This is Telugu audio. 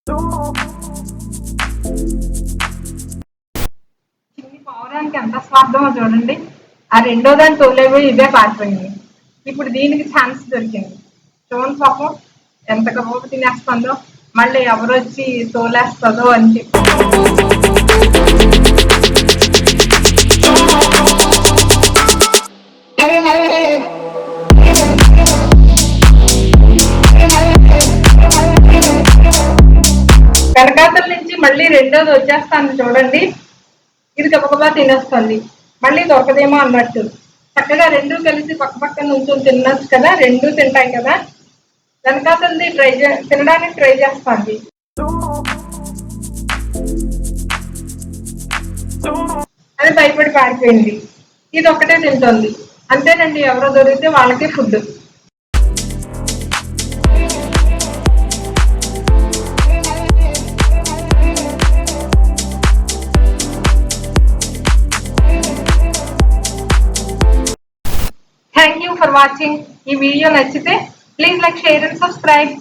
చిన్ని పావురానికి ఎంత స్వార్థమో చూడండి. ఆ రెండో దాన్ని తోలేపోయి ఇదే పారిపోయింది. ఇప్పుడు దీనికి ఛాన్స్ దొరికింది. చూడండి పాపం ఎంత గొప్ప తినేస్తుందో, మళ్ళీ ఎవరొచ్చి తోలేస్తుందో అని చెప్పి. వెనకాతల నుంచి మళ్ళీ రెండోది వచ్చేస్తాను చూడండి. ఇది గబగబా తినేస్తుంది. మళ్ళీ దొరకదేమో అన్నట్టు చక్కగా రెండు కలిసి పక్క పక్కన నుంచొని తినొచ్చు కదా, రెండు తింటాయి కదా. వెనకాతలది తినడానికి ట్రై చేస్తుంది. అది భయపడి పారిపోయింది. ఇది ఒక్కటే తింటుంది. అంతేనండి, ఎవరో దొరికితే వాళ్ళకే food. Thank you for watching. ఈ వీడియో నచ్చితే please like, share and subscribe.